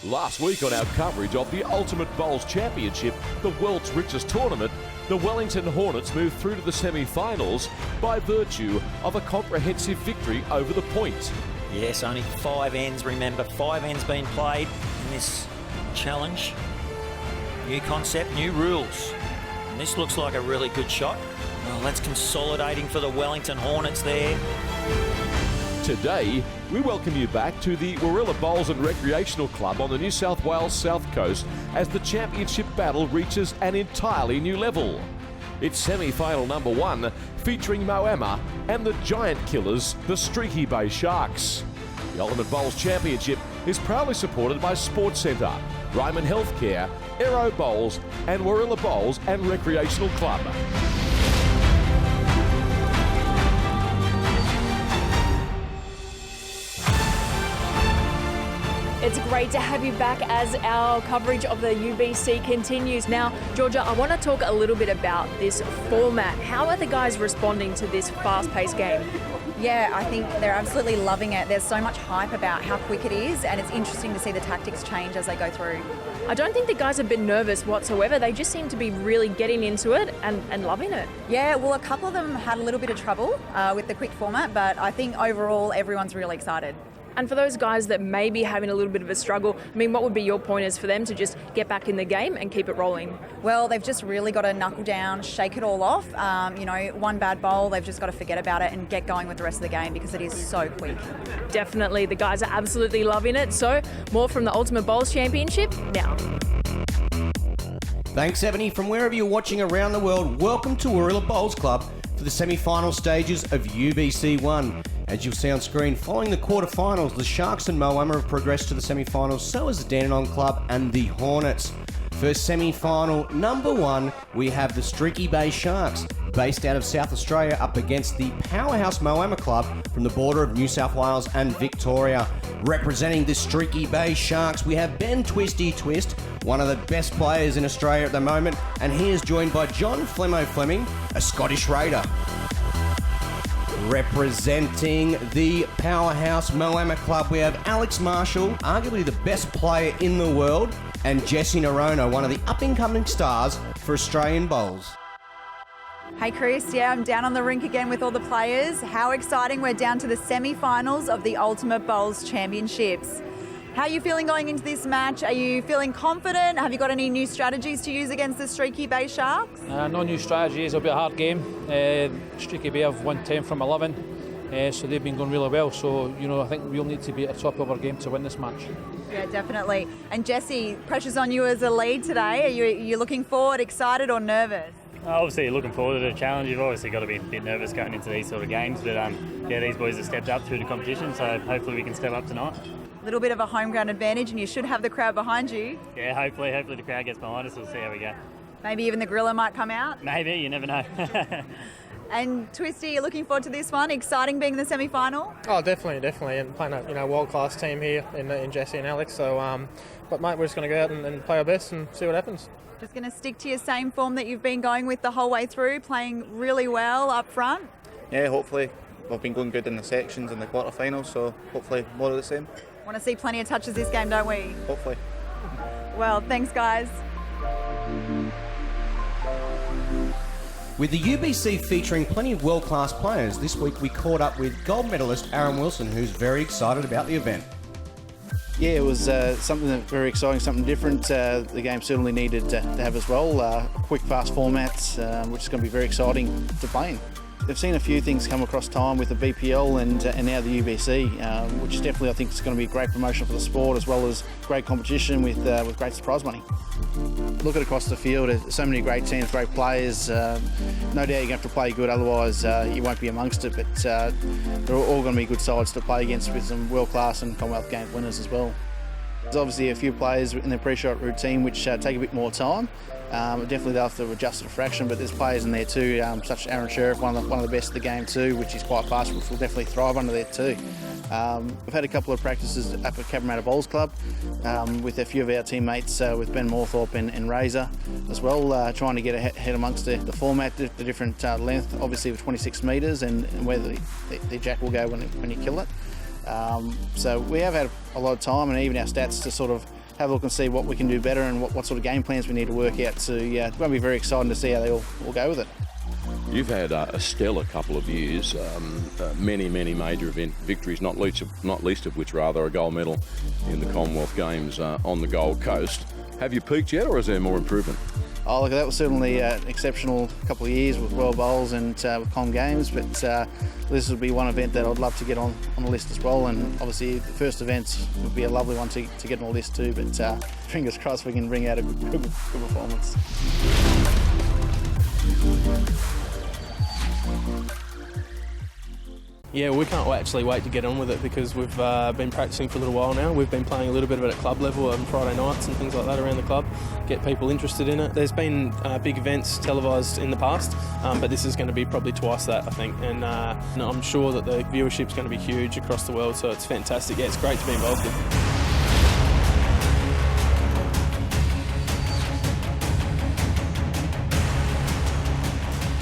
Last week on our coverage of the Ultimate Bowls Championship, the world's richest tournament, the Wellington Hornets moved through to the semi-finals by virtue of a comprehensive victory over the Point. Yes, only 5 ends, remember. 5 ends being played in this challenge. New concept, new rules. And this looks like a really good shot. Well, that's consolidating for the Wellington Hornets there. Today, we welcome you back to the Warilla Bowls and Recreational Club on the New South Wales South Coast as the championship battle reaches an entirely new level. It's semi-final number 1, featuring Moama and the giant killers, the Streaky Bay Sharks. The Ultimate Bowls Championship is proudly supported by Sports Centre, Ryman Healthcare, Aero Bowls and Warilla Bowls and Recreational Club. It's great to have you back as our coverage of the UBC continues. Now, Georgia, I want to talk a little bit about this format. How are the guys responding to this fast-paced game? Yeah, I think they're absolutely loving it. There's so much hype about how quick it is, and it's interesting to see the tactics change as they go through. I don't think the guys have been nervous whatsoever. They just seem to be really getting into it and loving it. Yeah, well, a couple of them had a little bit of trouble with the quick format, but I think overall everyone's really excited. And for those guys that may be having a little bit of a struggle, I mean, what would be your pointers for them to just get back in the game and keep it rolling? Well, they've just really got to knuckle down, shake it all off. One bad bowl, they've just got to forget about it and get going with the rest of the game because it is so quick. Definitely, the guys are absolutely loving it. So, more from the Ultimate Bowls Championship now. Thanks, Ebony. From wherever you're watching around the world, welcome to Warilla Bowls Club for the semi-final stages of UBC1. As you'll see on screen, following the quarterfinals, the Sharks and Moama have progressed to the semi-finals, so has the Dandenong Club and the Hornets. First semi-final number 1, we have the Streaky Bay Sharks, based out of South Australia, up against the powerhouse Moama Club from the border of New South Wales and Victoria. Representing the Streaky Bay Sharks, we have Ben Twisty Twist, one of the best players in Australia at the moment, and he is joined by John Fleming, a Scottish Raider. Representing the powerhouse Moama Club, we have Alex Marshall, arguably the best player in the world, and Jesse Noronha, one of the up-and-coming stars for Australian bowls. Hey Chris, yeah, I'm down on the rink again with all the players. How exciting, we're down to the semi-finals of the Ultimate Bowls Championships. How are you feeling going into this match? Are you feeling confident? Have you got any new strategies to use against the Streaky Bay Sharks? No new strategies, it'll be a hard game. Streaky Bay have won 10 from 11, so they've been going really well. So, I think we'll need to be at the top of our game to win this match. Yeah, definitely. And Jesse, pressure's on you as a lead today. Are you looking forward, excited or nervous? Obviously, looking forward to the challenge. You've obviously got to be a bit nervous going into these sort of games, but these boys have stepped up through the competition, so hopefully we can step up tonight. A little bit of a home ground advantage, and you should have the crowd behind you. Yeah, hopefully the crowd gets behind us. We'll see how we go. Maybe even the gorilla might come out. Maybe, you never know. And Twisty, you're looking forward to this one? Exciting being in the semi-final? Oh, definitely, and playing a world-class team here in Jesse and Alex. So, but mate, we're just going to go out and play our best and see what happens. Just going to stick to your same form that you've been going with the whole way through, playing really well up front? Yeah, hopefully. We've been going good in the sections and the quarterfinals, so hopefully more of the same. Want to see plenty of touches this game, don't we? Hopefully. Well, thanks guys. With the UBC featuring plenty of world-class players, this week we caught up with gold medalist Aaron Wilson, who's very excited about the event. Yeah, it was something very exciting, something different. The game certainly needed to have as well. Quick, fast formats, which is going to be very exciting to play in. They've seen a few things come across time with the BPL and now the UBC, which definitely I think is going to be a great promotion for the sport, as well as great competition with great surprise money. Looking across the field, there's so many great teams, great players. No doubt you're going to have to play good, otherwise you won't be amongst it. But they're all going to be good sides to play against with some world-class and Commonwealth Games winners as well. There's obviously a few players in the pre-shot routine which take a bit more time. Definitely they'll have to adjust at a fraction, but there's players in there too, such as Aaron Sheriff, one of the best of the game too, which is quite fast, which will definitely thrive under there too. We've had a couple of practices up at Cabramatta Bowls Club with a few of our teammates, with Ben Moorthorpe and Razor as well, trying to get ahead amongst the format, the different length, obviously with 26 metres and where the jack will go when you kill it. So we have had a lot of time and even our stats to sort of have a look and see what we can do better and what sort of game plans we need to work out. So yeah, it's going to be very exciting to see how they all go with it. You've had a stellar couple of years, many major event victories, not least of which rather a gold medal in the Commonwealth Games on the Gold Coast. Have you peaked yet, or is there more improvement? Oh, look, that was certainly an exceptional couple of years with World Bowls and with Com Games, but this would be one event that I'd love to get on the list as well, and obviously the first events would be a lovely one to get on the list too, but fingers crossed we can bring out a good performance. Yeah, we can't actually wait to get on with it because we've been practicing for a little while now. We've been playing a little bit of it at club level on Friday nights and things like that around the club, get people interested in it. There's been big events televised in the past, but this is going to be probably twice that, I think. And I'm sure that the viewership's going to be huge across the world, so it's fantastic. Yeah, it's great to be involved in.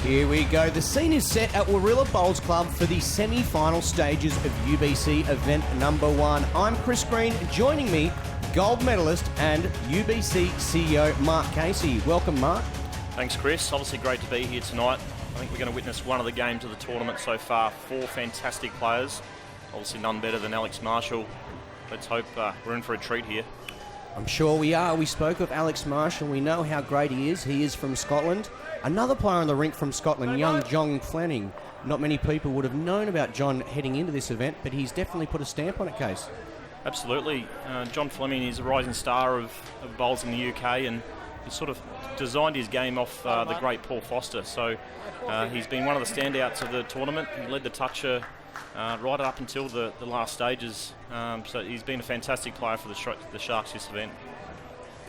Here we go. The scene is set at Warilla Bowls Club for the semi-final stages of UBC event number 1. I'm Chris Green. Joining me, gold medalist and UBC CEO Mark Casey. Welcome, Mark. Thanks, Chris. Obviously great to be here tonight. I think we're going to witness one of the games of the tournament so far. 4 fantastic players. Obviously none better than Alex Marshall. Let's hope we're in for a treat here. I'm sure we are. We spoke of Alex Marshall. We know how great he is. He is from Scotland. Another player on the rink from Scotland, young John Fleming. Not many people would have known about John heading into this event, but he's definitely put a stamp on it, Case. Absolutely. John Fleming is a rising star of bowls in the UK, and he's sort of designed his game off the great Paul Foster. So he's been one of the standouts of the tournament. He led the toucher right up until the last stages. So he's been a fantastic player for the Sharks this event.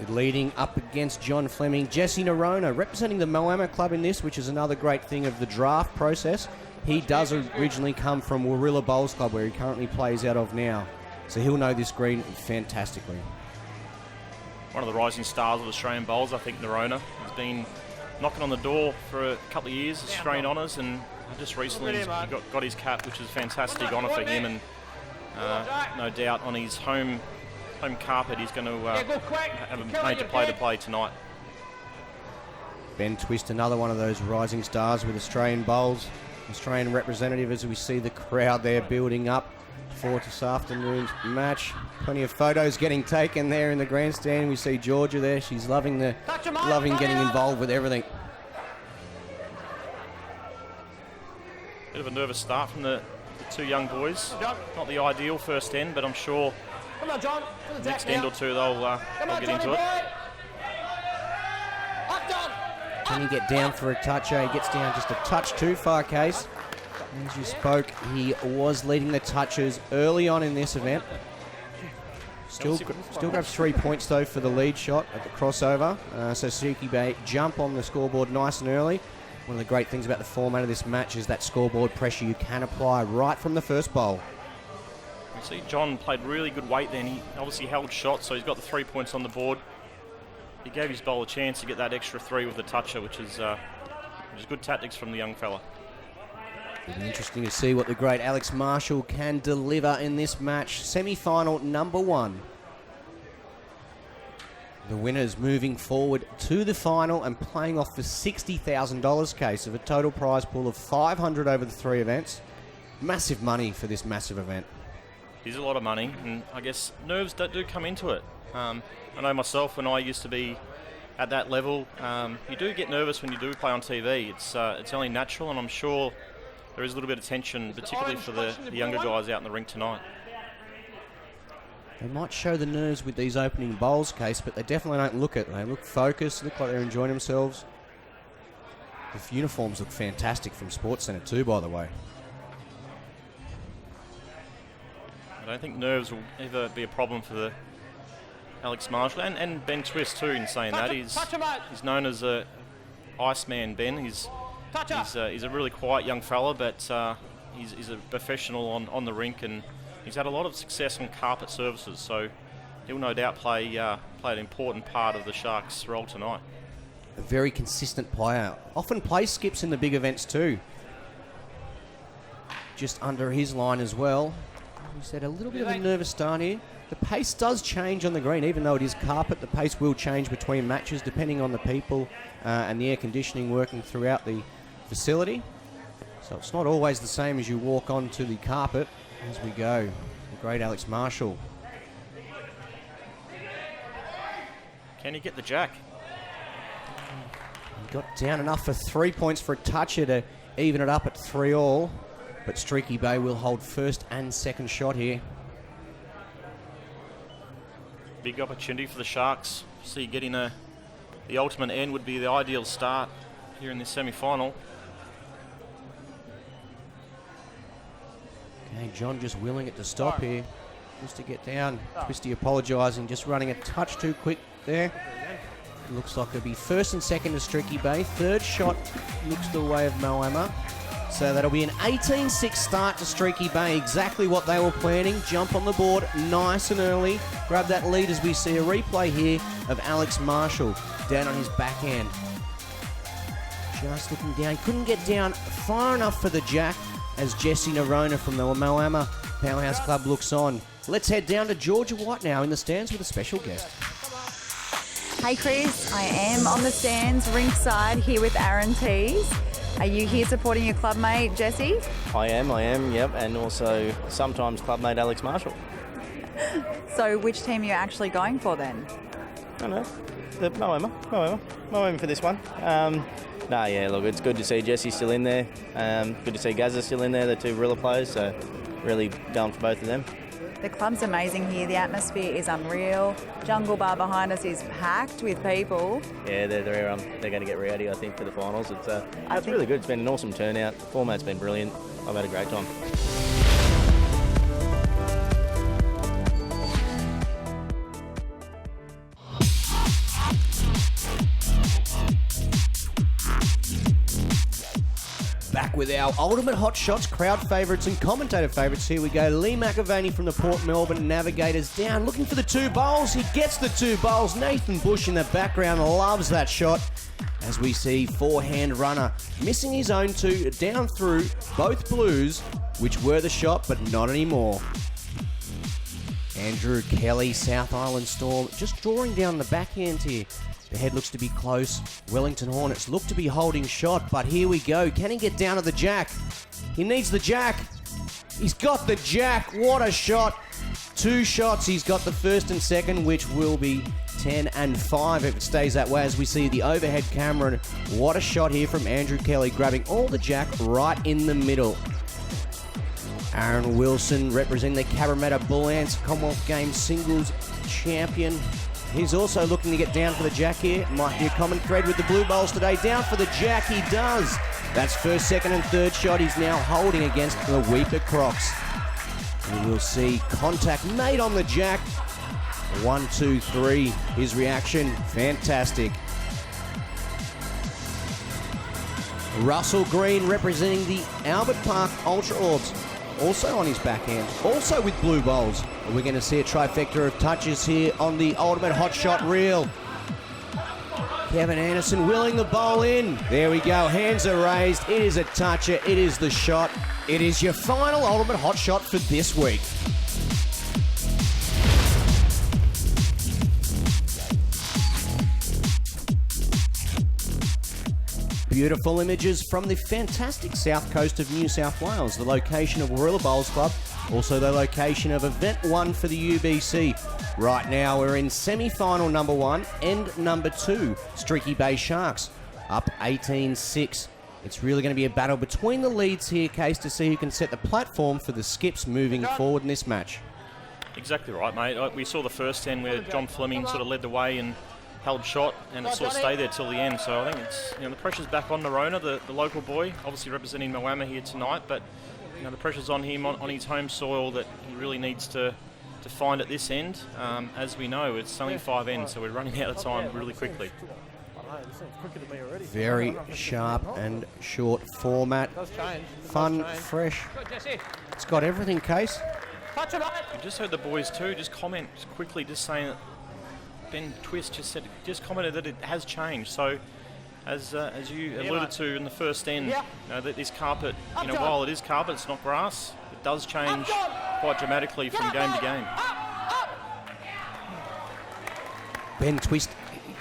Leading up against John Fleming, Jesse Noronha, representing the Moama club in this, which is another great thing of the draft process. He does originally come from Warilla Bowls Club, where he currently plays out of now. So he'll know this green fantastically. One of the rising stars of Australian bowls, I think, Noronha. He's been knocking on the door for a couple of years, Australian honours, and just recently he got his cap, which is a fantastic honour for him, and no doubt on his home carpet he's going to have a major play to play tonight. Ben Twist, another one of those rising stars with Australian bowls. Australian representative, as we see the crowd there building up for this afternoon's match. Plenty of photos getting taken there in the grandstand. We see Georgia there. She's loving getting involved with everything. Bit of a nervous start from the 2 young boys. Not the ideal first end, but I'm sure next end or 2 they'll get into it. Can he get down for a touch? He gets down just a touch too far, Case. As you spoke, he was leading the touches early on in this event. Still grabs 3 points though for the lead shot at the crossover. So Streaky Bay jump on the scoreboard nice and early. One of the great things about the format of this match is that scoreboard pressure you can apply right from the first bowl. You see John played really good weight then. He obviously held shots, so he's got the 3 points on the board. He gave his bowl a chance to get that extra 3 with the toucher, which is good tactics from the young fella. It'll be interesting to see what the great Alex Marshall can deliver in this match. Semi-final number 1. The winners moving forward to the final and playing off for $60,000, Case, of a total prize pool of $500 over the 3 events. Massive money for this massive event. It is a lot of money, and I guess nerves do come into it. I know myself, when I used to be at that level, you do get nervous when you do play on TV. It's only natural, and I'm sure there is a little bit of tension, particularly for the younger guys out in the rink tonight. They might show the nerves with these opening bowls, Case, but they definitely don't look it. They look focused, look like they're enjoying themselves. The uniforms look fantastic from Sports Centre too, by the way. I don't think nerves will ever be a problem for the Alex Marshall and Ben Twist too. In saying that, he's known as a Iceman. Ben, he's a really quiet young fella, but he's a professional on the rink, and he's had a lot of success on carpet services. So he'll no doubt play an important part of the Sharks' role tonight. A very consistent player. Often plays skips in the big events too. Just under his line as well. He's had a little bit of a nervous start here. The pace does change on the green, even though it is carpet. The pace will change between matches depending on the people and the air conditioning working throughout the facility. So it's not always the same as you walk onto the carpet. As we go, the great Alex Marshall. Can he get the jack? He got down enough for 3 points for a toucher to even it up at 3-all. But Streaky Bay will hold first and second shot here. Big opportunity for the Sharks. See, getting the ultimate end would be the ideal start here in this semi-final. Okay, John just willing it to stop here. Just to get down. Twisty apologising, just running a touch too quick there. Looks like it'll be first and second to Streaky Bay. Third shot looks the way of Moama. So that'll be an 18-6 start to Streaky Bay. Exactly what they were planning. Jump on the board nice and early. Grab that lead as we see a replay here of Alex Marshall down on his backhand. Just looking down. Couldn't get down far enough for the jack as Jesse Noronha from the Moama Powerhouse Club looks on. Let's head down to Georgia White now in the stands with a special guest. Hey Chris, I am on the stands ringside here with Aaron Tees. Are you here supporting your clubmate, Jesse? I am, yep, and also sometimes clubmate Alex Marshall. So which team are you actually going for then? I don't know, the Moama for this one. Look, it's good to see Jesse still in there. Good to see Gazza still in there, the two Warilla players, so really going for both of them. The club's amazing here. The atmosphere is unreal. Jungle Bar behind us is packed with people. Yeah, they're going to get rowdy, I think, for the finals. It's really good. It's been an awesome turnout. The format's been brilliant. I've had a great time. Back with our ultimate hot shots, crowd favourites and commentator favourites. Here we go. Lee McAvaney from the Port Melbourne Navigators down, looking for the two bowls. He gets the two bowls. Nathan Bush in the background loves that shot. As we see forehand runner missing his own two down through both blues, which were the shot, but not anymore. Andrew Kelly, South Island Storm, just drawing down the backhand here. The head looks to be close. Wellington Hornets look to be holding shot, but here we go. Can he get down to the jack? He needs the jack. He's got the jack. What a shot. Two shots. He's got the first and second, which will be 10 and 5 if it stays that way, as we see the overhead camera. And what a shot here from Andrew Kelly, grabbing all the jack right in the middle. Aaron Wilson representing the Cabramatta Bull Ants, Commonwealth Games singles champion. He's also looking to get down for the jack here. Might be a common thread with the Blue Bowls today. Down for the jack, he does. That's first, second and third shot he's now holding against the Weeper Crocs. And we'll see contact made on the jack. 1, 2, 3. His reaction, fantastic. Russell Green representing the Albert Park Ultra Orbs. Also on his backhand, also with blue bowls. And we're going to see a trifecta of touches here on the ultimate hot shot reel. Kevin Anderson willing the bowl in. There we go, hands are raised. It is a toucher, it is the shot. It is your final ultimate hot shot for this week. Beautiful images from the fantastic south coast of New South Wales, the location of Warilla Bowls Club, also the location of Event 1 for the UBC. Right now we're in semi-final number 1 and number 2, Streaky Bay Sharks, up 18-6. It's really going to be a battle between the leads here, Case, to see who can set the platform for the Skips moving forward in this match. Exactly right, mate. We saw the first 10 where John Fleming sort of led the way and held shot, and it sort of stayed there till the end. So I think it's, the pressure's back on Noronha, the local boy, obviously representing Moama here tonight, but the pressure's on him on his home soil that he really needs to find at this end. As we know, it's only 5 ends, so we're running out of time really quickly. Very sharp and short format. Fun, fresh. It's got everything, Case. We just heard the boys too just comment quickly, just saying that Ben Twist just commented that it has changed. So, as you alluded to in the first end, that this carpet, while it is carpet, it's not grass. It does change quite dramatically from game to game. Ben Twist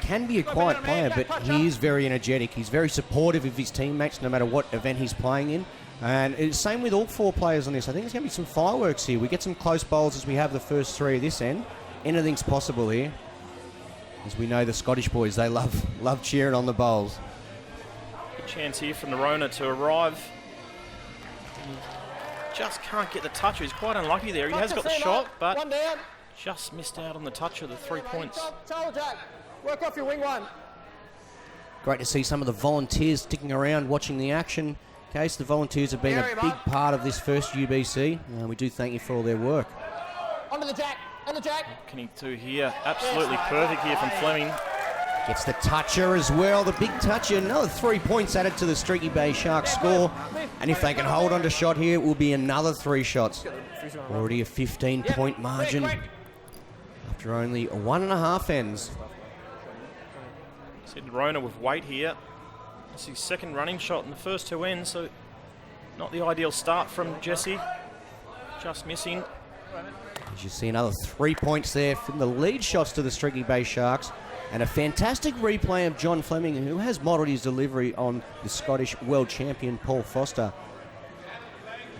can be a quiet player, but he is very energetic. He's very supportive of his teammates no matter what event he's playing in. And it's the same with all 4 players on this. I think there's going to be some fireworks here. We get some close bowls as we have the first 3 of this end. Anything's possible here. As we know, the Scottish boys, they love cheering on the bowls. Good chance here from Noronha to arrive. He just can't get the toucher. He's quite unlucky there. He has got the shot, but just missed out on the toucher, the 3 points. Work off your wing one. Great to see some of the volunteers sticking around watching the action. Case, the volunteers have been a big part of this first UBC. We do thank you for all their work. Onto the jack, on the jack. What can he do here? Absolutely perfect here from Fleming. Gets the toucher as well, the big toucher. Another 3 points added to the Streaky Bay Sharks score. And if they can hold on to shot here, it will be another 3 shots. Already a 15-point margin after only 1.5 ends. Said Noronha with weight here. It's his second running shot in the first 2 ends, so not the ideal start from Jesse. Just missing. As you see, another 3 points there from the lead shots to the Streaky Bay Sharks. And a fantastic replay of John Fleming, who has modelled his delivery on the Scottish world champion Paul Foster.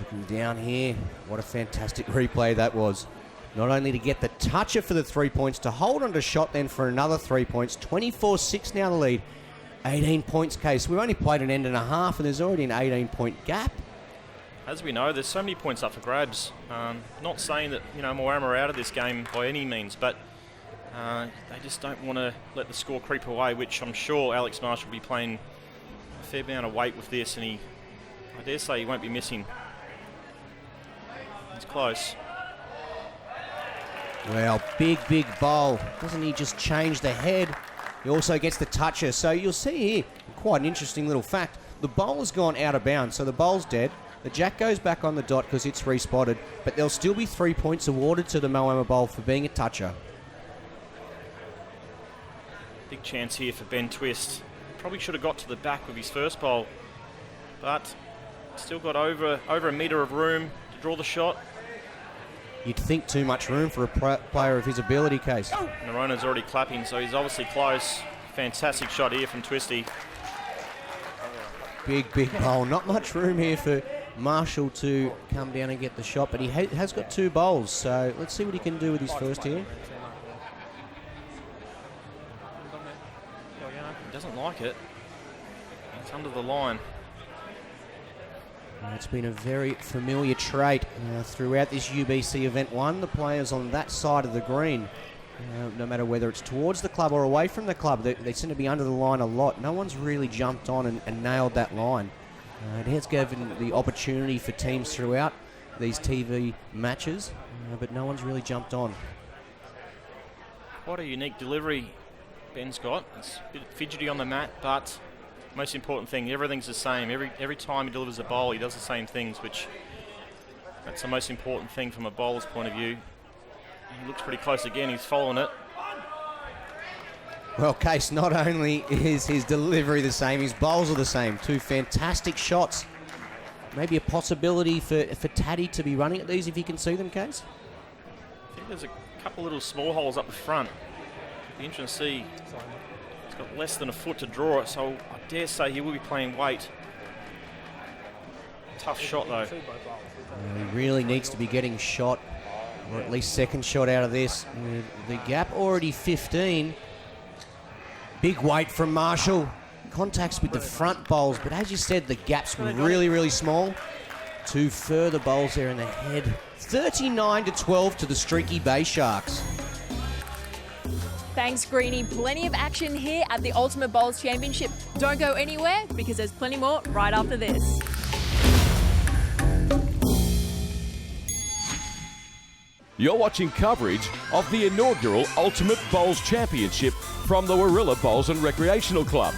Looking down here, what a fantastic replay that was. Not only to get the toucher for the 3 points, to hold on to shot then for another 3 points. 24-6 now the lead. 18 points, Case. We've only played an end and a half, and there's already an 18-point gap. As we know, there's so many points up for grabs. Not saying that, Moama are out of this game by any means, but they just don't want to let the score creep away, which I'm sure Alex Marshall will be playing a fair amount of weight with this, and I dare say he won't be missing. It's close. Well, big bowl. Doesn't he just change the head? He also gets the toucher. So you'll see here, quite an interesting little fact. The bowl has gone out of bounds, so the bowl's dead. The jack goes back on the dot because it's respotted, but there'll still be 3 points awarded to the Moama bowl for being a toucher. Big chance here for Ben Twist. Probably should have got to the back with his first bowl, but still got over a metre of room to draw the shot. You'd think too much room for a player of his ability, Case. Noronha's already clapping, so he's obviously close. Fantastic shot here from Twisty. Big bowl. Not much room here for Marshall to come down and get the shot, but he has got 2 bowls, so let's see what he can do with his first here. He doesn't like it. It's under the line. It's been a very familiar trait throughout this UBC Event 1. The players on that side of the green, no matter whether it's towards the club or away from the club, they seem to be under the line a lot. No one's really jumped on and nailed that line. It has given the opportunity for teams throughout these TV matches, but no one's really jumped on. Quite a unique delivery Ben's got. It's a bit fidgety on the mat, but most important thing, everything's the same. Every time he delivers a bowl, he does the same things, which that's the most important thing from a bowler's point of view. He looks pretty close again. He's following it. Well, Case, not only is his delivery the same, his bowls are the same. 2 fantastic shots. Maybe a possibility for Taddy to be running at these if you can see them, Case? I think there's a couple little small holes up the front. Be interesting to see. He's got less than a foot to draw it, so I dare say he will be playing weight. Tough shot, though. He really needs to be getting shot, or at least second shot out of this. The gap already 15. Big weight from Marshall. Contacts with the front bowls, but as you said, the gap's really small. 2 further bowls there in the head. 39-12 to the Streaky Bay Sharks. Thanks, Greenie. Plenty of action here at the Ultimate Bowls Championship. Don't go anywhere because there's plenty more right after this. You're watching coverage of the inaugural Ultimate Bowls Championship from the Warilla Bowls and Recreational Club.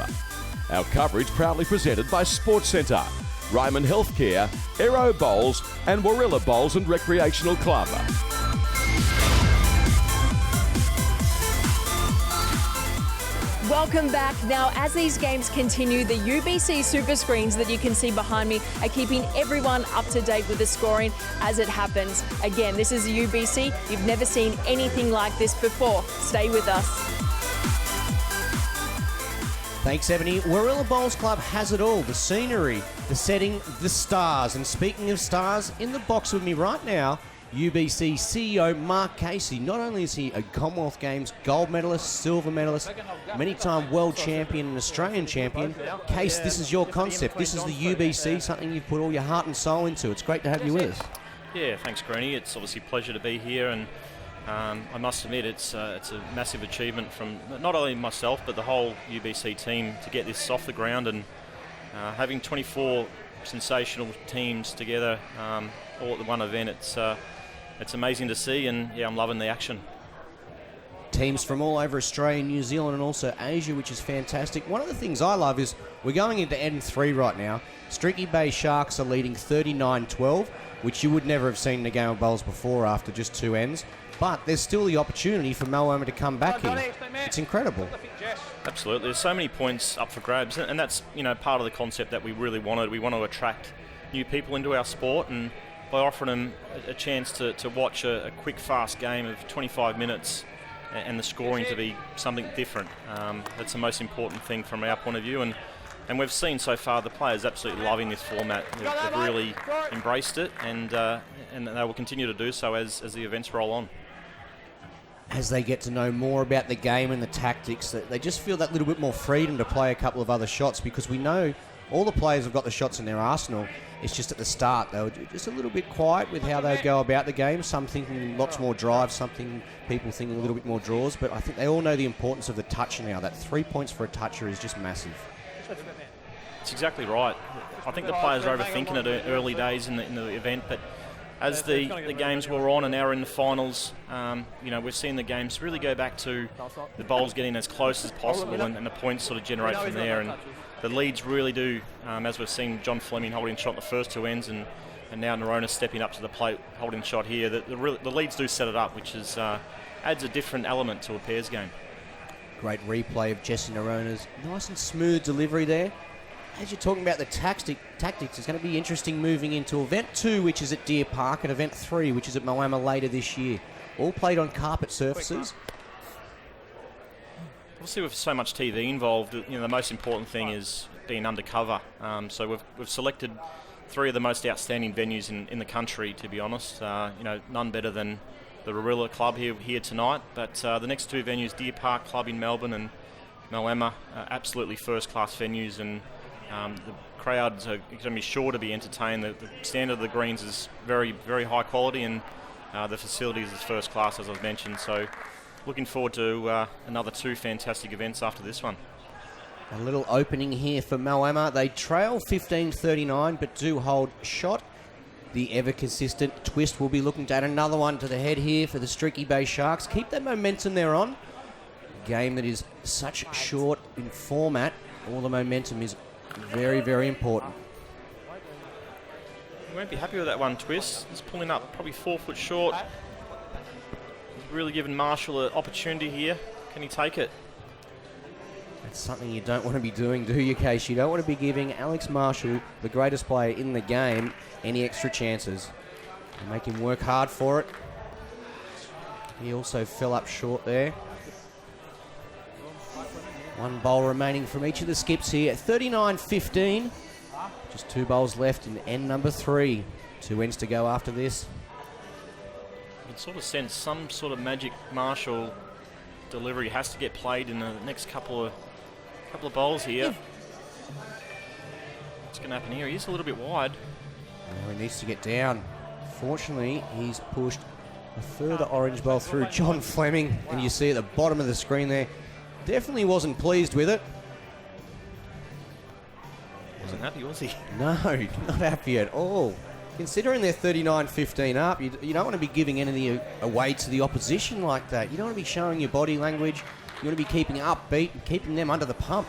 Our coverage proudly presented by Sports Centre, Ryman Healthcare, Aero Bowls and Warilla Bowls and Recreational Club. Welcome back. Now, as these games continue, the UBC super screens that you can see behind me are keeping everyone up to date with the scoring as it happens. Again, this is the UBC. You've never seen anything like this before. Stay with us. Thanks, Ebony. Warilla Bowls Club has it all. The scenery, the setting, the stars. And speaking of stars, in the box with me right now, UBC CEO Mark Casey. Not only is he a Commonwealth Games gold medalist, silver medalist, many-time world champion and Australian champion. Case, this is your concept. This is the UBC, something you've put all your heart and soul into. It's great to have you with us. Yeah, thanks, Greenie. It's obviously a pleasure to be here, and I must admit it's a massive achievement from not only myself but the whole UBC team to get this off the ground, and having 24 sensational teams together all at the one event. It's amazing to see, and yeah, I'm loving the action. Teams from all over Australia, New Zealand and also Asia, which is fantastic. One of the things I love is we're going into N3 right now. Streaky Bay Sharks are leading 39-12, which you would never have seen in a game of bowls before after just 2 ends. But there's still the opportunity for Moama to come back here. It's incredible. Absolutely. There's so many points up for grabs, and that's part of the concept that we really wanted. We want to attract new people into our sport, and by offering them a chance to watch a quick, fast game of 25 minutes and the scoring to be something different. That's the most important thing from our point of view, and we've seen so far the players absolutely loving this format. They've really embraced it, and they will continue to do so as the events roll on. As they get to know more about the game and the tactics, they just feel that little bit more freedom to play a couple of other shots, because we know all the players have got the shots in their arsenal. It's just at the start they were just a little bit quiet with how they go about the game. Some thinking lots more drives, something people thinking a little bit more draws, but I think they all know the importance of the touch now. That 3 points for a toucher is just massive. It's exactly right. I think the players are overthinking it early days in the event, but as the games were on and now we're in the finals, we've seen the games really go back to the bowls getting as close as possible, and the points sort of generate from there. And the leads really do, as we've seen John Fleming holding shot the first 2 ends, and now Noronha stepping up to the plate holding shot here. The leads do set it up, which is adds a different element to a pairs game. Great replay of Jesse Noronha's nice and smooth delivery there. As you're talking about the tactics, it's going to be interesting moving into Event 2, which is at Deer Park, and Event 3, which is at Moama later this year. All played on carpet surfaces. Obviously, with so much TV involved, the most important thing is being undercover. So we've selected 3 of the most outstanding venues in the country, to be honest. None better than the Warilla Club here tonight. But the next 2 venues, Deer Park Club in Melbourne and Moama, absolutely first-class venues, and the crowds are going to be sure to be entertained. The standard of the greens is very, very high quality, and the facilities is first class, as I've mentioned. So looking forward to another 2 fantastic events after this one. A little opening here for Moama. They trail 15-39 but do hold shot. The ever-consistent Twist will be looking to add another one to the head here for the Streaky Bay Sharks. Keep that momentum they're on. A game that is such short in format. All the momentum is very, very important. You won't be happy with that one, Twist. He's pulling up probably 4 foot short. He's really given Marshall an opportunity here. Can he take it? That's something you don't want to be doing, do you, Case? You don't want to be giving Alex Marshall, the greatest player in the game, any extra chances. You make him work hard for it. He also fell up short there. 1 bowl remaining from each of the skips here. 39-15. Just 2 bowls left in end number 3. 2 ends to go after this. You can sort of sense some sort of magic Marshall delivery has to get played in the next couple of bowls here. What's going to happen here? He's a little bit wide. Oh, he needs to get down. Fortunately, he's pushed a further orange bowl through John Fleming, and you see at the bottom of the screen there, definitely wasn't pleased with it. Wasn't happy, was he? No, not happy at all. Considering they're 39-15 up, you don't want to be giving anything away to the opposition like that. You don't want to be showing your body language. You want to be keeping upbeat and keeping them under the pump.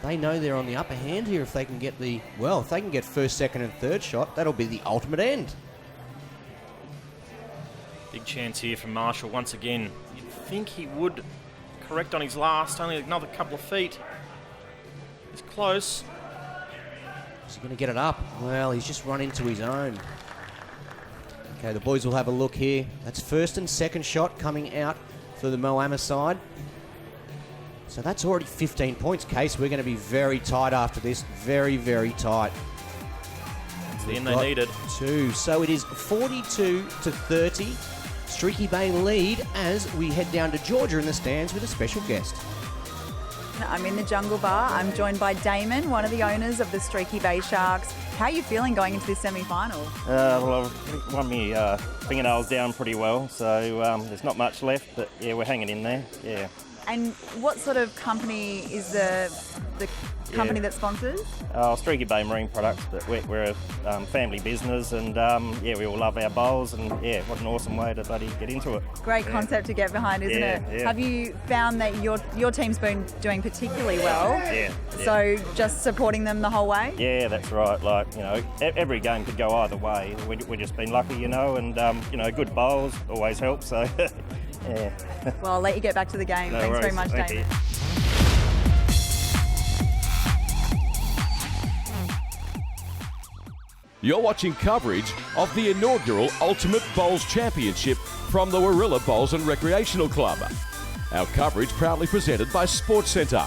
They know they're on the upper hand here if they can get if they can get first, second and third shot, that'll be the ultimate end. Big chance here from Marshall once again. You'd think he would correct on his last, only another couple of feet. He's close. Is he going to get it up? Well, he's just run into his own. Okay, the boys will have a look here. That's first and second shot coming out for the Moama side. So that's already 15 points. Case, we're going to be very tight after this. Very, very tight. It's the end they needed. 2. So it is 42-30. Streaky Bay lead as we head down to Georgia in the stands with a special guest. I'm in the Jungle Bar. I'm joined by Damon, one of the owners of the Streaky Bay Sharks. How are you feeling going into this semi-final? Well, I've won my fingernails down pretty well, so there's not much left, but yeah, we're hanging in there, yeah. And what sort of company is the company that sponsors? Streaky Bay Marine Products, but we're a family business, and yeah, we all love our bowls, and yeah, what an awesome way to bloody get into it. Great concept to get behind, isn't it? Yeah. Have you found that your team's been doing particularly well? Yeah. So just supporting them the whole way? Yeah, that's right. Like, you know, every game could go either way. We've just been lucky, you know, and you know, good bowls always help. So, yeah. Well, I'll let you get back to the game. No Thanks very worries. much, Thank Damon. you. You're watching coverage of the inaugural Ultimate Bowls Championship from the Warilla Bowls and Recreational Club. Our coverage proudly presented by Sports Centre,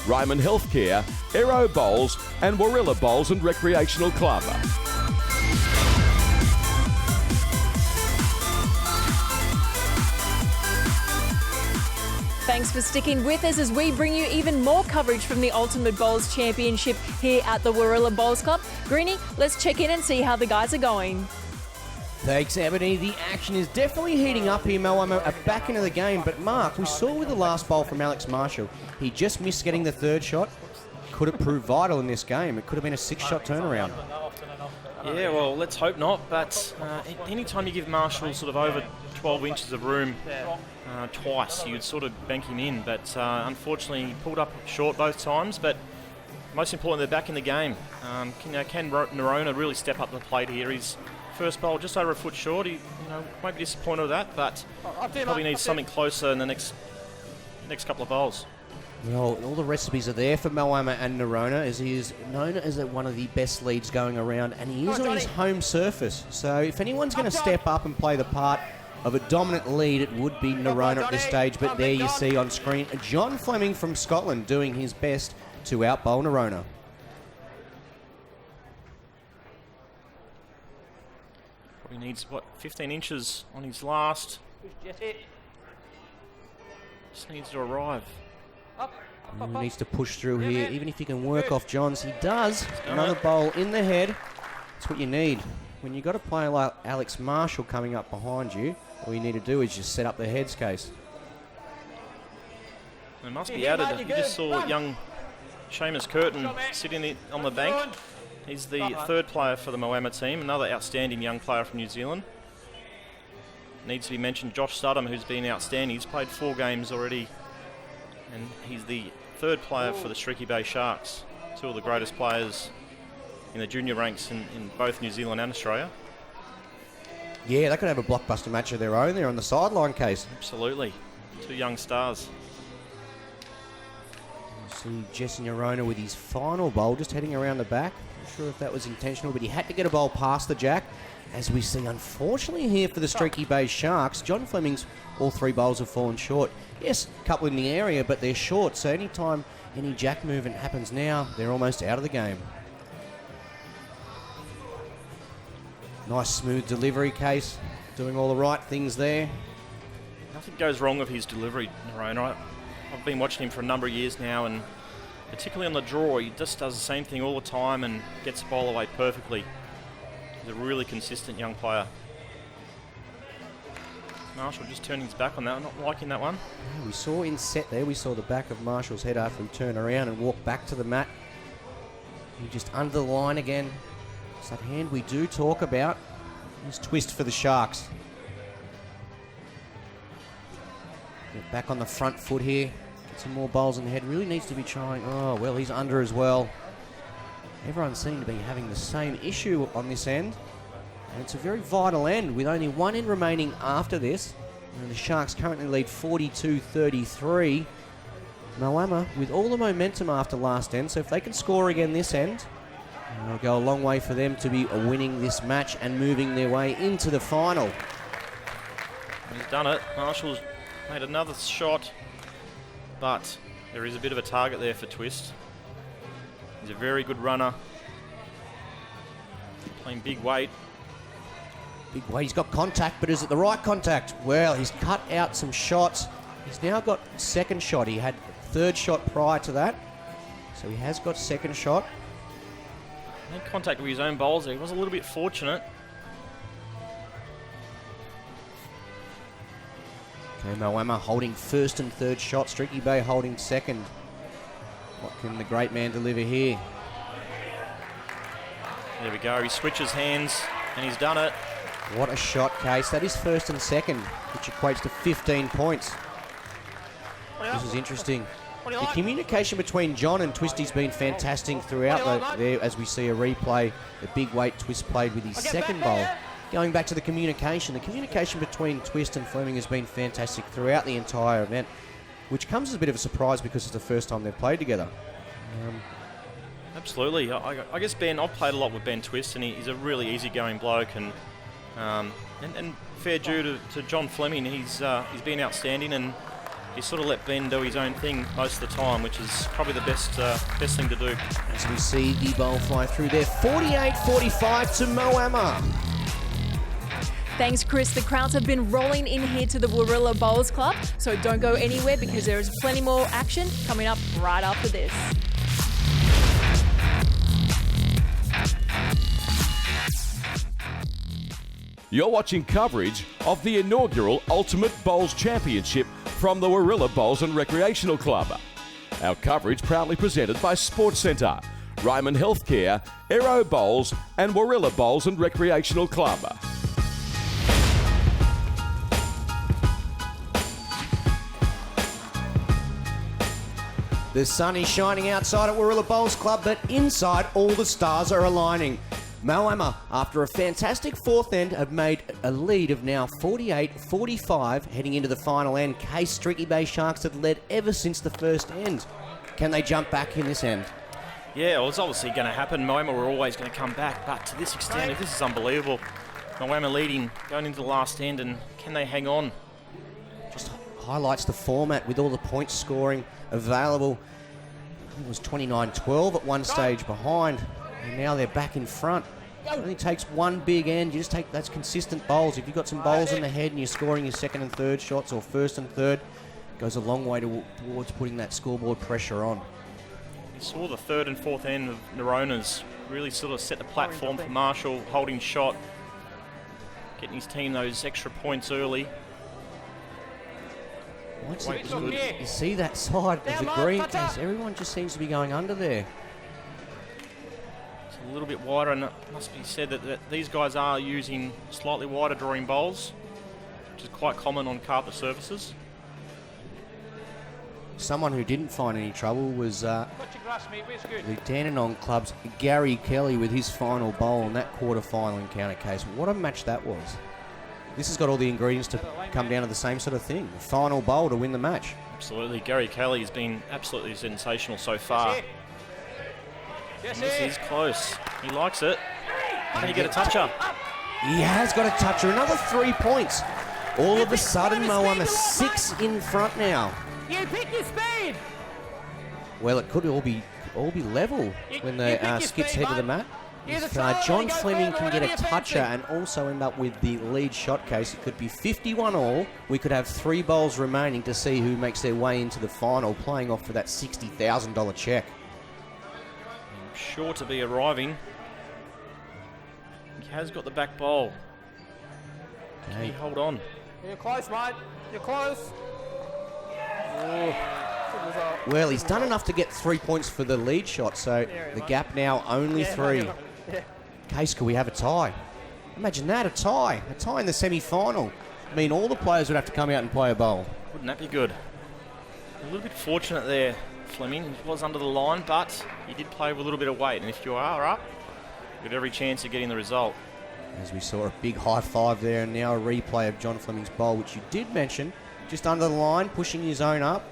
Ryman Healthcare, Aero Bowls and Warilla Bowls and Recreational Club. Thanks for sticking with us as we bring you even more coverage from the Ultimate Bowls Championship here at the Warilla Bowls Club. Greenie, let's check in and see how the guys are going. Thanks, Ebony. The action is definitely heating up here. Moama are back into the game, but Mark, we saw with the last bowl from Alex Marshall, he just missed getting the third shot. Could it prove vital in this game? It could have been a 6-shot turnaround. Yeah, well, let's hope not, but anytime you give Marshall sort of over 12 inches of room twice, you'd sort of bank him in, but unfortunately he pulled up short both times, but most importantly, they're back in the game. Can Noronha really step up the plate here? His first bowl just over a foot short. He won't be disappointed with that, but probably needs something closer in the next couple of bowls. Well, all the recipes are there for Moama and Noronha, as he is known as one of the best leads going around, and he is on his home surface. So if anyone's going to step up and play the part of a dominant lead, it would be Noronha at this stage. But there you see on screen John Fleming from Scotland doing his best to outbowl Noronha. Probably needs, 15 inches on his last. Just needs to arrive. He needs to push through here, even if he can work off Johns. He does. Another bowl in the head. That's what you need. When you've got a player like Alex Marshall coming up behind you, all you need to do is just set up the heads, Case. It must be added. You just saw young Seamus Curtin sitting on the bank. He's the third player for the Moama team, another outstanding young player from New Zealand. Needs to be mentioned, Josh Studham, who's been outstanding. He's played 4 games already, and he's the third player for the Streaky Bay Sharks, 2 of the greatest players in the junior ranks in both New Zealand and Australia. Yeah, they could have a blockbuster match of their own there on the sideline, Case. Absolutely. 2 young stars. See Jesse Noronha with his final bowl, just heading around the back. Not sure if that was intentional, but he had to get a bowl past the jack. As we see, unfortunately here for the Streaky Bay Sharks, John Fleming's all 3 bowls have fallen short. Yes, a couple in the area, but they're short, so anytime any jack movement happens now, they're almost out of the game. Nice smooth delivery, Case, doing all the right things there. Nothing goes wrong with his delivery, Noronha. I've been watching him for a number of years now, and particularly on the draw, he just does the same thing all the time and gets the bowl away perfectly. He's a really consistent young player. Marshall just turning his back on that, not liking that one. Yeah, we saw in set there, we saw the back of Marshall's head after he turned around and walked back to the mat. He just under the line again. It's that hand we do talk about. Nice twist for the Sharks. Get back on the front foot here. Get some more bowls in the head. Really needs to be trying. Oh, well, he's under as well. Everyone seemed to be having the same issue on this end. And it's a very vital end with only 1 end remaining after this. And the Sharks currently lead 42-33. Moama with all the momentum after last end. So if they can score again this end, it'll go a long way for them to be winning this match and moving their way into the final. He's done it. Marshall's made another shot, but There is a bit of a target there for Twist. He's a very good runner. Playing big weight. Big weight. He's got contact, but is it the right contact? Well, he's cut out some shots. He's now got second shot. He had third shot prior to that. So he has got second shot. Made contact with his own bowls there. He was a little bit fortunate. Okay, Moama holding first and third shot. Streaky Bay holding second. What can the great man deliver here? There we go. He switches hands and he's done it. What a shot, Case. That is first and second, which equates to 15 points. This is interesting. The communication between John and Twisty's been fantastic throughout there, as we see a replay. The big weight Twist played with his second bowl. Going back to the communication between Twist and Fleming has been fantastic throughout the entire event, which comes as a bit of a surprise because it's the first time they've played together. Absolutely. I guess Ben, I've played a lot with Ben Twist, and he's a really easygoing bloke, and fair due to John Fleming, he's been outstanding, and he sort of let Ben do his own thing most of the time, which is probably the best thing to do. As we see the bowl fly through there, 48-45 to Moama. Thanks, Chris. The crowds have been rolling in here to the Warilla Bowls Club, so don't go anywhere because there is plenty more action coming up right after this. You're watching coverage of the inaugural Ultimate Bowls Championship from the Warilla Bowls and Recreational Club. Our coverage proudly presented by Sports Centre, Ryman Healthcare, Aero Bowls and Warilla Bowls and Recreational Club. The sun is shining outside at Warilla Bowls Club, but inside all the stars are aligning. Moama, after a fantastic fourth end, have made a lead of now 48-45 heading into the final end. Case Streaky Bay Sharks have led ever since the first end. Can they jump back in this end? Yeah, well, it's obviously going to happen. Moama were always going to come back, but to this extent, this is unbelievable. Moama leading, going into the last end, and can they hang on? Just highlights the format with all the point scoring available. It was 29-12 at one stage behind, and now they're back in front. It only takes one big end. You just take that's consistent bowls. If you've got some bowls in the head and you're scoring your second and third shots, or first and third, it goes a long way towards putting that scoreboard pressure on. You saw the third and fourth end of Noronha's really sort of set the platform for Marshall, holding shot, getting his team those extra points early. You see that side of the green case, everyone just seems to be going under there. It's a little bit wider, and it must be said that these guys are using slightly wider drawing bowls, which is quite common on carpet surfaces. Someone who didn't find any trouble was the Dandenong Club's Gary Kelly with his final bowl in that quarter-final encounter case. What a match that was. This has got all the ingredients to come down to the same sort of thing. Final bowl to win the match. Absolutely. Gary Kelly has been absolutely sensational so far. This is close. He likes it. Can he get a toucher? He has got a toucher. Another 3 points. All of a sudden, Moama 6 in front now. You pick your speed. Well, it could all be level when the skips head to the mat. If John Fleming can get a toucher and also end up with the lead shot case, it could be 51 all. We could have 3 bowls remaining to see who makes their way into the final, playing off for that $60,000 check. Sure to be arriving. He has got the back bowl. Can he hold on? You're close, mate. You're close. Well, he's done enough to get 3 points for the lead shot, so the gap now only 3. Case, could we have a tie? Imagine that, a tie in the semi-final. I mean, all the players would have to come out and play a bowl. Wouldn't that be good? A little bit fortunate there, Fleming. He was under the line, but he did play with a little bit of weight, and if you are up, you have every chance of getting the result. As we saw a big high five there, and now a replay of John Fleming's bowl, which you did mention, just under the line, pushing his own up.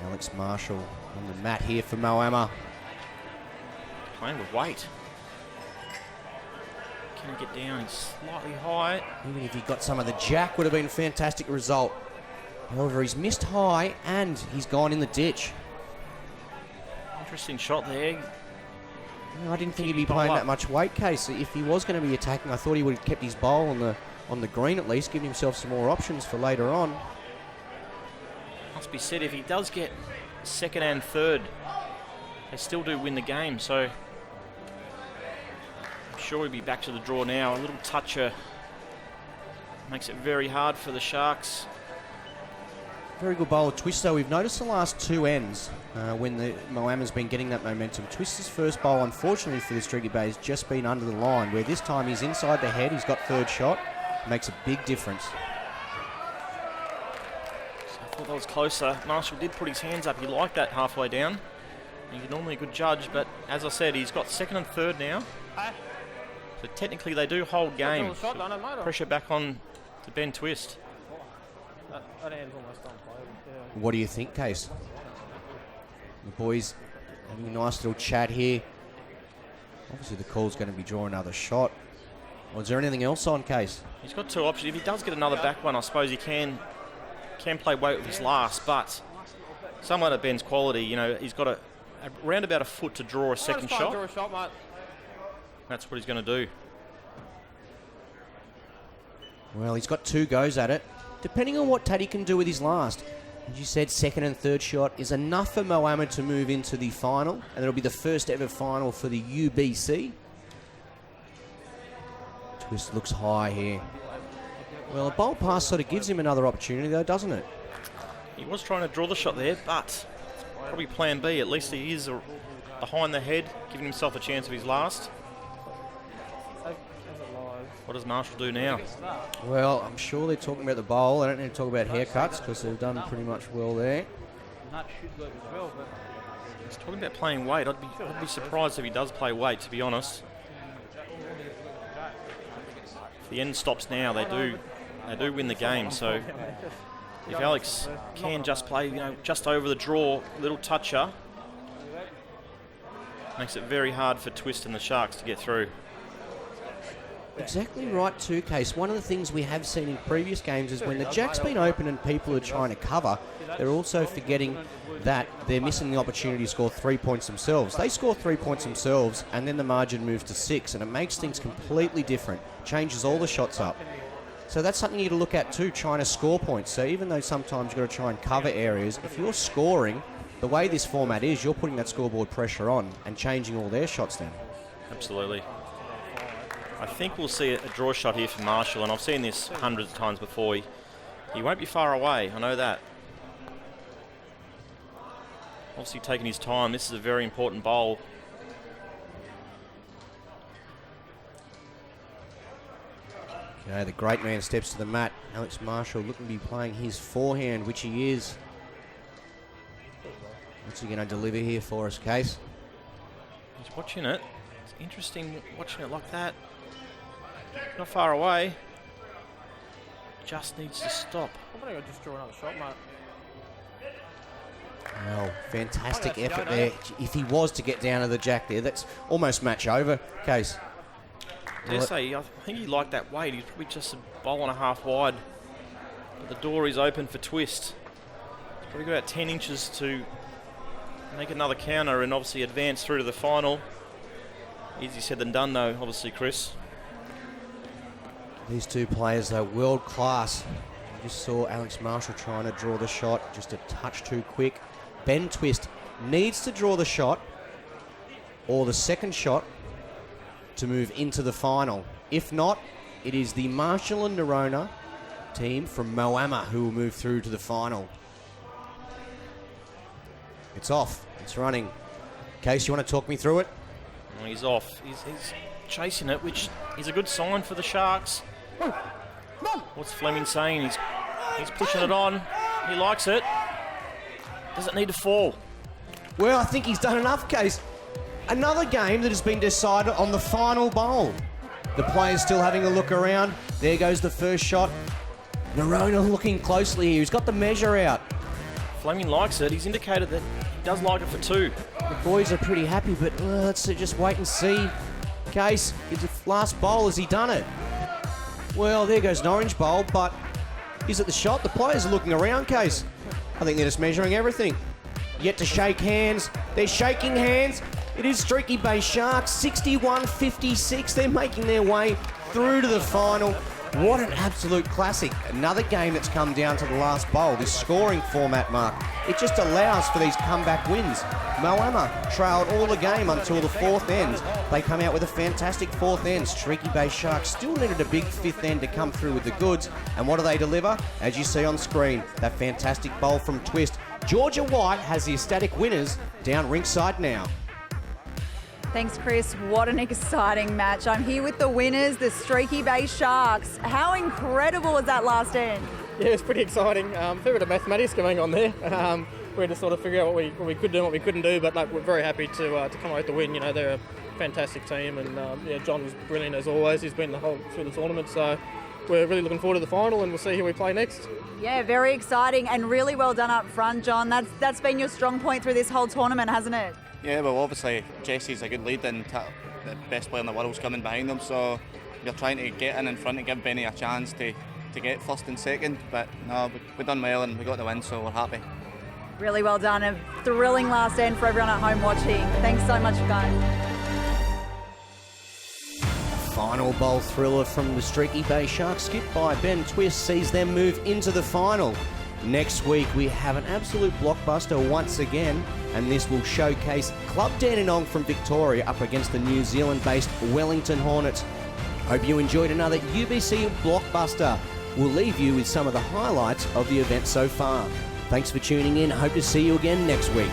Alex Marshall on the mat here for Moama. Playing with weight. Can he get down? He's slightly high. Even if he got some of the jack, would have been a fantastic result. However, he's missed high and he's gone in the ditch. Interesting shot there. I didn't think he'd be playing that much weight, Case. If he was going to be attacking, I thought he would have kept his bowl on the green at least, giving himself some more options for later on. Must be said, if he does get second and third, they still do win the game, so I'm sure he'll be back to the draw now. A little toucher makes it very hard for the Sharks. Very good bowler twist, though. We've noticed the last two ends when the Moama's been getting that momentum. Twist's first bowl, unfortunately for the Streaky Bay, has just been under the line, where this time he's inside the head, he's got third shot. Makes a big difference. So I thought that was closer. Marshall did put his hands up. He liked that halfway down. He's normally a good judge, but as I said, he's got second and third now. So technically they do hold game. So pressure back on to Ben Twist. That end's almost done play. Yeah. What do you think, Case? The boys having a nice little chat here. Obviously the call's going to be drawing another shot. Was there anything else on, Case? He's got two options. If he does get another back one, I suppose he can play weight with his last, but someone at Ben's quality, you know, he's got around about a foot to draw a second shot. Draw a shot, mate. That's what he's going to do. Well, he's got two goes at it. Depending on what Taddy can do with his last. As you said, second and third shot is enough for Moama to move into the final, and it'll be the first ever final for the UBC. Twist looks high here. Well, a bowl pass sort of gives him another opportunity, though, doesn't it? He was trying to draw the shot there, but probably plan B. At least he is behind the head, giving himself a chance of his last. What does Marshall do now? Well, I'm sure they're talking about the bowl. I don't need to talk about haircuts because they've done pretty much well there. He's talking about playing weight. I'd be surprised if he does play weight, to be honest. If the end stops now, they do win the game. So if Alex can just play, you know, just over the draw, little toucher, makes it very hard for Twist and the Sharks to get through. Exactly right too, Case. One of the things we have seen in previous games is when the jack's been open and people are trying to cover, they're also forgetting that they're missing the opportunity to score 3 points themselves. They score 3 points themselves and then the margin moves to 6, and it makes things completely different. Changes all the shots up. So that's something you got to look at too, trying to score points. So even though sometimes you've got to try and cover areas, if you're scoring, the way this format is, you're putting that scoreboard pressure on and changing all their shots then. Absolutely. I think we'll see a draw shot here for Marshall, and I've seen this hundreds of times before. He won't be far away, I know that. Obviously taking his time. This is a very important bowl. Okay, the great man steps to the mat. Alex Marshall looking to be playing his forehand, which he is. What's he going to deliver here for us, Case? He's watching it. It's interesting watching it like that. Not far away. Just needs to stop. I think I'll just draw another shot, mate. Well, fantastic effort there. If he was to get down to the jack there, that's almost match over, Case. I think he liked that weight. He's probably just a bowl and a half wide. But the door is open for Twist. He's probably got about 10 inches to make another counter and obviously advance through to the final. Easier said than done, though, obviously, Chris. These two players, though, world class. You just saw Alex Marshall trying to draw the shot, just a touch too quick. Ben Twist needs to draw the shot or the second shot to move into the final. If not, it is the Marshall and Noronha team from Moama who will move through to the final. It's off. It's running. Case, you want to talk me through it? Well, he's off. He's chasing it, which is a good sign for the Sharks. What's Fleming saying? He's pushing it on. He likes it. Does it need to fall? Well, I think he's done enough, Case. Another game that has been decided on the final bowl. The players still having a look around. There goes the first shot. Noronha looking closely here. He's got the measure out. Fleming likes it. He's indicated that he does like it for 2. The boys are pretty happy, but let's just wait and see. Case, his last bowl, has he done it? Well, there goes an orange bowl, but Is it the shot? The players are looking around, Case. I think they're just measuring everything. Yet to shake hands. They're shaking hands. It is Streaky Bay Sharks, 61-56. They're making their way through to the final. What an absolute classic. Another game that's come down to the last bowl, this scoring format, Mark. It just allows for these comeback wins. Moama trailed all the game until the fourth end. They come out with a fantastic fourth end. Streaky Bay Sharks still needed a big fifth end to come through with the goods. And what do they deliver? As you see on screen, that fantastic bowl from Twist. Georgia White has the ecstatic winners down ringside now. Thanks, Chris. What an exciting match. I'm here with the winners, the Streaky Bay Sharks. How incredible was that last end? Yeah, it's pretty exciting. A fair bit of mathematics going on there. We had to sort of figure out what we could do and what we couldn't do, but we're very happy to come out with the win. You know, they're a fantastic team, and John was brilliant as always. He's been the whole through the tournament, so we're really looking forward to the final, and we'll see who we play next. Yeah, very exciting and really well done up front, John. That's been your strong point through this whole tournament, hasn't it? Yeah, well, obviously Jesse's a good lead, and the best player in the world's coming behind him, so you're trying to get in front and give Benny a chance to get first and second. But no, we've done well and we got the win, so we're happy. Really well done. A thrilling last end for everyone at home watching. Thanks so much, guys. Final bowl thriller from the Streaky Bay Sharks, skipped by Ben Twist, sees them move into the final. Next week we have an absolute blockbuster once again, and this will showcase Club Dandenong from Victoria up against the New Zealand-based Wellington Hornets. Hope you enjoyed another UBC blockbuster. We'll leave you with some of the highlights of the event so far. Thanks for tuning in. Hope to see you again next week.